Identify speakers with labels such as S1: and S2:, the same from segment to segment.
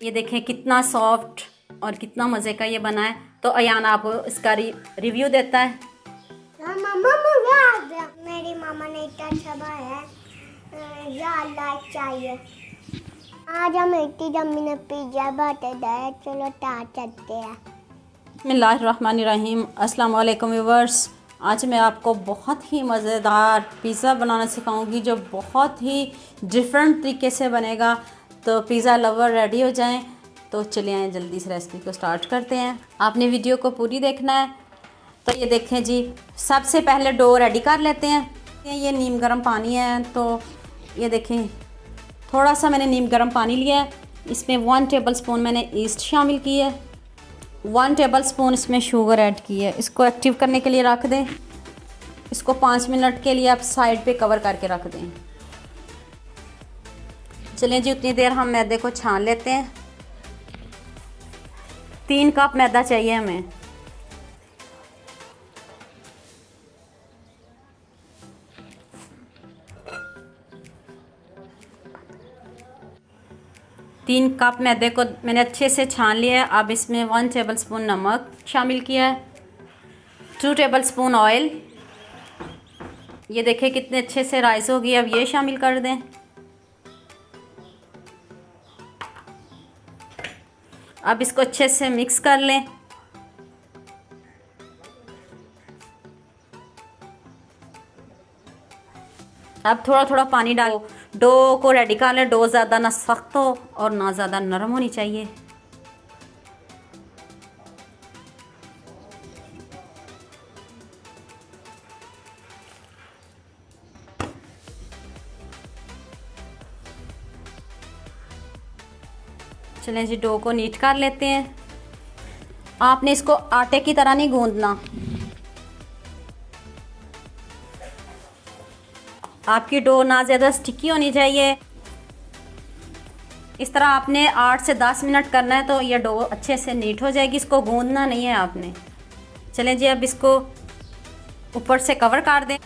S1: ये देखें कितना सॉफ्ट और कितना मज़े का ये बना है। तो अयान आपको इसका रिव्यू देता है।
S2: मामा मुझे आ गया, मेरी मामा ने इतना अच्छा बनाया या लाइक चाहिए। आज हम इतनी जम्मी ने पिज्जा बाटे दिया, चलो तार चलते हैं।
S1: बिस्मिल्लाहिर्रहमानिर्रहीम। अस्सलाम वालेकुम व्यूअर्स। आज मैं आपको बहुत ही मज़ेदार पिज़्ज़ा बनाना सिखाऊंगी जो बहुत ही डिफरेंट तरीके से बनेगा। तो पिज़्ज़ा लवर रेडी हो जाएं तो चले आएँ जल्दी से रेसिपी को स्टार्ट करते हैं। आपने वीडियो को पूरी देखना है। तो ये देखें जी, सबसे पहले डो रेडी कर लेते हैं। ये नीम गर्म पानी है, तो ये देखें थोड़ा सा मैंने नीम गर्म पानी लिया है। इसमें 1 टेबलस्पून मैंने ईस्ट शामिल की है, 1 टेबलस्पून इसमें शुगर ऐड की है। इसको एक्टिव करने के लिए रख दें। इसको 5 मिनट के लिए आप साइड पे कवर करके रख दें। चलें जी, उतनी देर हम मैदे को छान लेते हैं। 3 कप मैदा चाहिए हमें। तीन कप मैदे को मैंने अच्छे से छान लिया है। अब इसमें 1 टेबलस्पून नमक शामिल किया है, 2 टेबलस्पून ऑयल। ये देखें कितने अच्छे से राइस होगी। अब ये शामिल कर दें। अब इसको अच्छे से मिक्स कर लें। अब थोड़ा थोड़ा पानी डालो, डो को रेडी कर लें। डो ज़्यादा ना सख्त हो और ना ज़्यादा नरम होनी चाहिए। चलें जी, डो को नीट कर लेते हैं। आपने इसको आटे की तरह नहीं गूंदना। आपकी डो ना ज़्यादा स्टिकी होनी चाहिए। इस तरह आपने 8 से 10 मिनट करना है तो ये डो अच्छे से नीट हो जाएगी। इसको गूंदना नहीं है आपने। चलें जी, अब इसको ऊपर से कवर कर दें।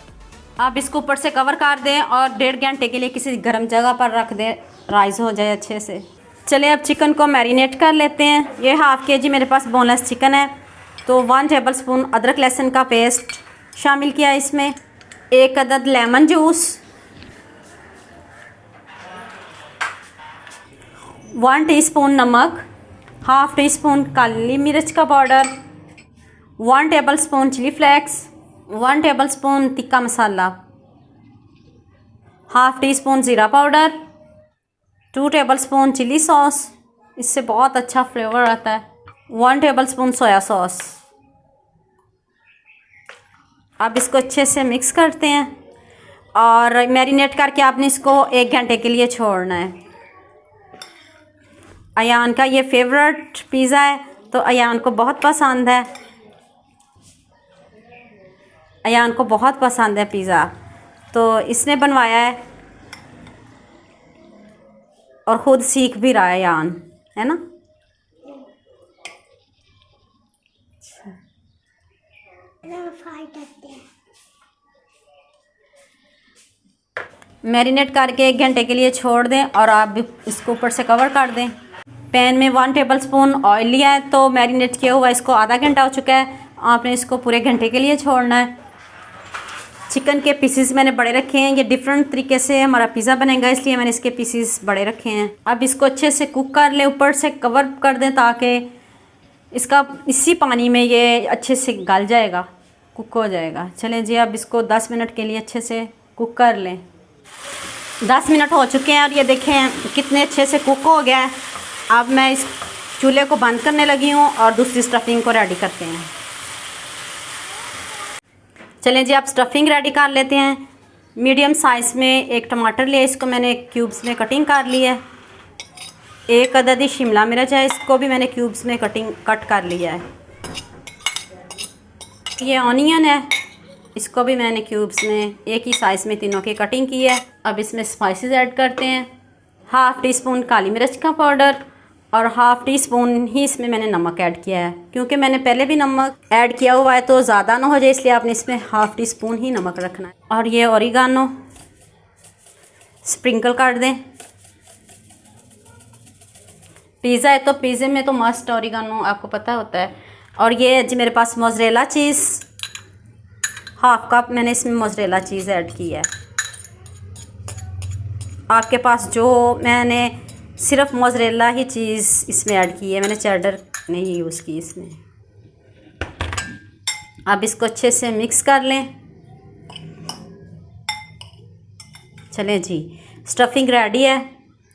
S1: आप इसको ऊपर से कवर कर दें और 1.5 घंटे के लिए किसी गर्म जगह पर रख दें, राइस हो जाए अच्छे से। चलें अब चिकन को मैरिनेट कर लेते हैं। ये हाफ़ के जी मेरे पास बोनलेस चिकन है। तो 1 टेबलस्पून अदरक लहसुन का पेस्ट शामिल किया इसमें, 1 अदद लेमन जूस, 1 टीस्पून नमक, हाफ़ टीस्पून काली मिर्च का powder, 1 tablespoon chilli flakes, 1 tablespoon tikka masala, half teaspoon ज़ीरा पाउडर, 2 टेबलस्पून चिली सॉस, इससे बहुत अच्छा फ्लेवर आता है, 1 टेबलस्पून सोया सॉस। अब इसको अच्छे से मिक्स करते हैं और मैरिनेट करके आपने इसको 1 घंटे के लिए छोड़ना है। अयान का ये फेवरेट पिज़्ज़ा है, तो अयान को बहुत पसंद है। अयान को बहुत पसंद है पिज़्ज़ा, तो इसने बनवाया है और ख़ुद सीख भी रहा है अयान, है ना। मैरिनेट करके 1 घंटे के लिए छोड़ दें और आप इसको ऊपर से कवर कर दें। पैन में 1 टेबलस्पून ऑयल लिया है, तो मैरिनेट किया हुआ इसको आधा घंटा हो चुका है। आपने इसको पूरे घंटे के लिए छोड़ना है। चिकन के पीसेस मैंने बड़े रखे हैं। ये डिफरेंट तरीके से हमारा पिज़्ज़ा बनेगा, इसलिए मैंने इसके पीसेस बड़े रखे हैं। अब इसको अच्छे से कुक कर लें, ऊपर से कवर कर दें ताकि इसका इसी पानी में ये अच्छे से गल जाएगा, कुक हो जाएगा। चलें जी, अब इसको 10 मिनट के लिए अच्छे से कुक कर लें। 10 मिनट हो चुके हैं और ये देखें कितने अच्छे से कुक हो गया है। अब मैं इस चूल्हे को बंद करने लगी हूँ और दूसरी स्टफिंग को रेडी करते हैं। चलें जी, अब स्टफिंग रेडी कर लेते हैं। मीडियम साइज़ में 1 टमाटर लिया, इसको मैंने क्यूब्स में कटिंग कर ली है। 1 अदद शिमला मिर्च है, इसको भी मैंने क्यूब्स में कट कर लिया है। ये ऑनियन है, इसको भी मैंने क्यूब्स में एक ही साइज़ में तीनों की कटिंग की है। अब इसमें स्पाइसेस ऐड करते हैं। हाफ़ टीस्पून काली मिर्च का पाउडर और हाफ़ टीस्पून ही इसमें मैंने नमक ऐड किया है, क्योंकि मैंने पहले भी नमक ऐड किया हुआ है तो ज़्यादा ना हो जाए, इसलिए आपने इसमें हाफ़ टीस्पून ही नमक रखना है। और ये ओरिगानो स्प्रिंकल कर दें। पिज़्ज़ा है तो पिज़्ज़े में तो मस्ट ओरिगानो आपको पता होता है। और ये जी मेरे पास मोज़रेला चीज़, हाफ कप मैंने इसमें मोज़रेला चीज़ ऐड की है। आपके पास जो, मैंने सिर्फ मोज़रेला ही चीज़ इसमें ऐड की है, मैंने चेडर नहीं यूज़ की इसमें। अब इसको अच्छे से मिक्स कर लें। चलें जी, स्टफिंग रेडी है,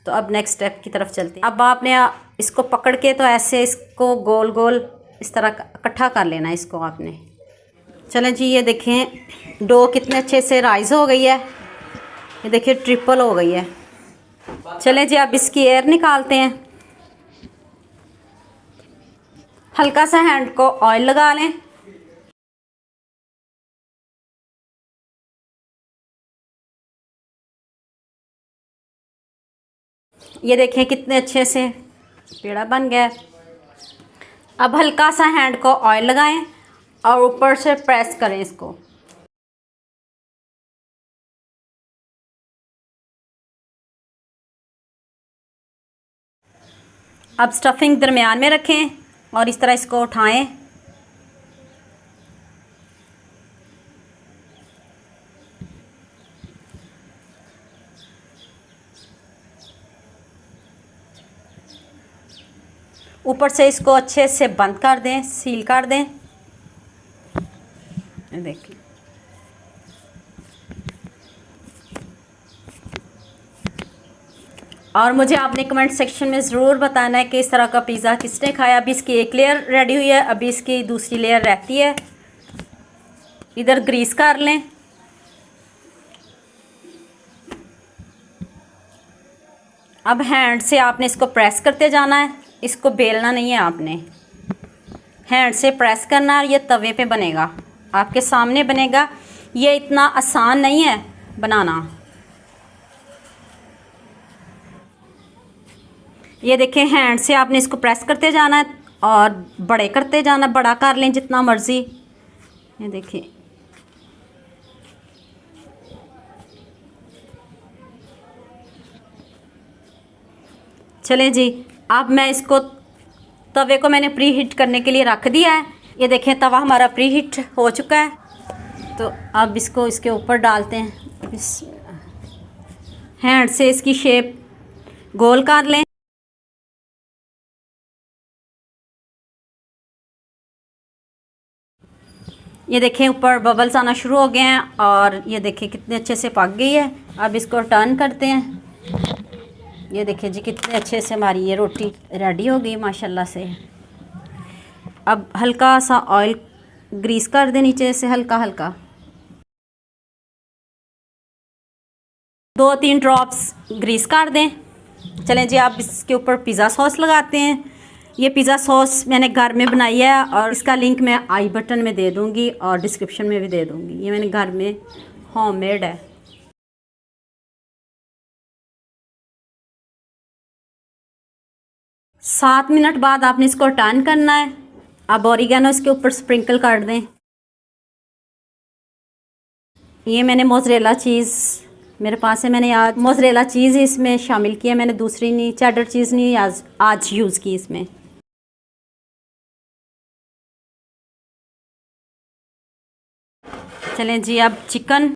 S1: तो अब नेक्स्ट स्टेप की तरफ चलते हैं। अब आपने इसको पकड़ के तो ऐसे इसको गोल गोल इस तरह इकट्ठा कर लेना है इसको आपने। चलें जी, ये देखें डो कितने अच्छे से राइज़ हो गई है, ये देखिए ट्रिपल हो गई है। चलें जी, अब इसकी एयर निकालते हैं। हल्का सा हैंड को ऑयल लगा लें। ये देखें कितने अच्छे से पेड़ा बन गया। अब हल्का सा हैंड को ऑयल लगाएं और ऊपर से प्रेस करें इसको। अब स्टफिंग दरमियान में रखें और इस तरह इसको उठाएं। ऊपर से इसको अच्छे से बंद कर दें, सील कर दें। देखिए और मुझे आपने कमेंट सेक्शन में ज़रूर बताना है कि इस तरह का पिज़्ज़ा किसने खाया। अभी इसकी एक लेयर रेडी हुई है, अभी इसकी दूसरी लेयर रहती है। इधर ग्रीस कर लें। अब हैंड से आपने इसको प्रेस करते जाना है, इसको बेलना नहीं है आपने, हैंड से प्रेस करना है। ये तवे पे बनेगा, आपके सामने बनेगा। ये इतना आसान नहीं है बनाना। ये देखें, हैंड से आपने इसको प्रेस करते जाना है और बड़े करते जाना, बड़ा कर लें जितना मर्ज़ी। ये देखिए चलें जी, अब मैं इसको तवे को मैंने प्री हीट करने के लिए रख दिया है। ये देखें तवा हमारा प्री हीट हो चुका है, तो अब इसको इसके ऊपर डालते हैं। इस हैंड से इसकी शेप गोल कर लें। ये देखें ऊपर बबल्स आना शुरू हो गए हैं और ये देखें कितने अच्छे से पक गई है। अब इसको टर्न करते हैं। ये देखिए जी कितने अच्छे से हमारी ये रोटी रेडी हो गई माशाल्लाह से। अब हल्का सा ऑयल ग्रीस कर दें नीचे से, हल्का हल्का 2-3 ड्रॉप्स ग्रीस कर दें। चलें जी, आप इसके ऊपर पिज़्ज़ा सॉस लगाते हैं। ये पिज़्ज़ा सॉस मैंने घर में बनाई है और इसका लिंक मैं आई बटन में दे दूँगी और डिस्क्रिप्शन में भी दे दूँगी। ये मैंने घर में होममेड है। 7 मिनट बाद आपने इसको टर्न करना है। अब ओरिगेनो इसके ऊपर स्प्रिंकल कर दें। ये मैंने मोज़रेला चीज़ मेरे पास है, मैंने आज मोज़रेला चीज़ इसमें शामिल किया, मैंने दूसरी नहीं, चेडर चीज़ नहीं आज यूज़ की इसमें। चलें जी, अब चिकन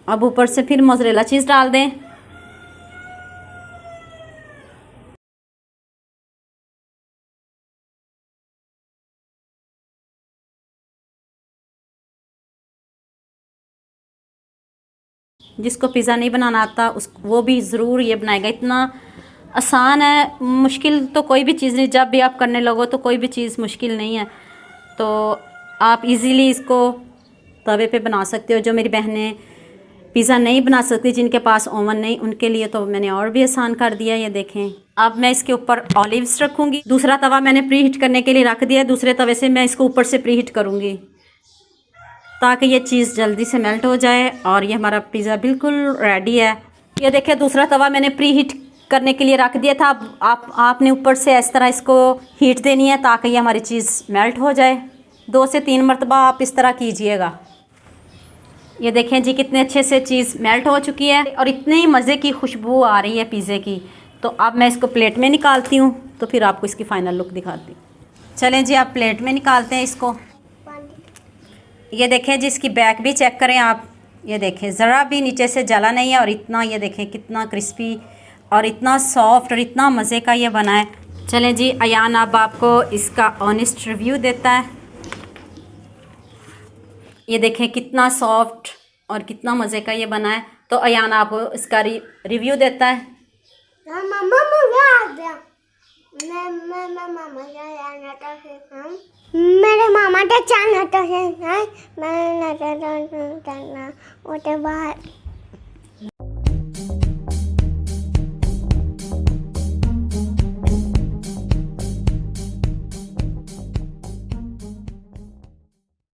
S1: अब ऊपर से फिर मोज़रेला चीज़ डाल दें। जिसको पिज़्ज़ा नहीं बनाना आता वो भी ज़रूर ये बनाएगा। इतना आसान है, मुश्किल तो कोई भी चीज़ नहीं। जब भी आप करने लगो तो कोई भी चीज़ मुश्किल नहीं है, तो आप इजीली इसको तवे पे बना सकते हो। जो मेरी बहनें पिज़्ज़ा नहीं बना सकती, जिनके पास ओवन नहीं, उनके लिए तो मैंने और भी आसान कर दिया। ये देखें, अब मैं इसके ऊपर ऑलिव्स रखूँगी। दूसरा तवा मैंने प्री हीट करने के लिए रख दिया है, दूसरे तवे से मैं इसको ऊपर से प्री हीट करूँगी ताकि ये चीज़ जल्दी से मेल्ट हो जाए और ये हमारा पिज़्ज़ा बिल्कुल रेडी है। ये देखिए, दूसरा तवा मैंने प्री हीट करने के लिए रख दिया था। अब आपने ऊपर से इस तरह इसको हीट देनी है ताकि ये हमारी चीज़ मेल्ट हो जाए। 2 से 3 मरतबा आप इस तरह कीजिएगा। ये देखें जी कितने अच्छे से चीज़ मेल्ट हो चुकी है और इतनी मज़े की खुशबू आ रही है पिज़्ज़े की। तो अब मैं इसको प्लेट में निकालती हूँ, तो फिर आपको इसकी फ़ाइनल लुक दिखाती हूँ। चलें जी, आप प्लेट में निकालते हैं इसको। ये देखें जी, इसकी बैक भी चेक करें आप। ये देखें ज़रा भी नीचे से जला नहीं है और इतना, ये देखें कितना क्रिस्पी और इतना सॉफ्ट और इतना मज़े का ये बना है। चलें जी, अयान अब आपको इसका ऑनेस्ट रिव्यू देता है। ये देखें कितना सॉफ्ट और कितना मज़े का ये बना है। तो अयान आपको इसका रिव्यू देता है।
S2: मम्मा मुझे आ गया। मैं मामा का आना तो मेरे मामा का चाहना तो है मैं ना करना वो तो बाहर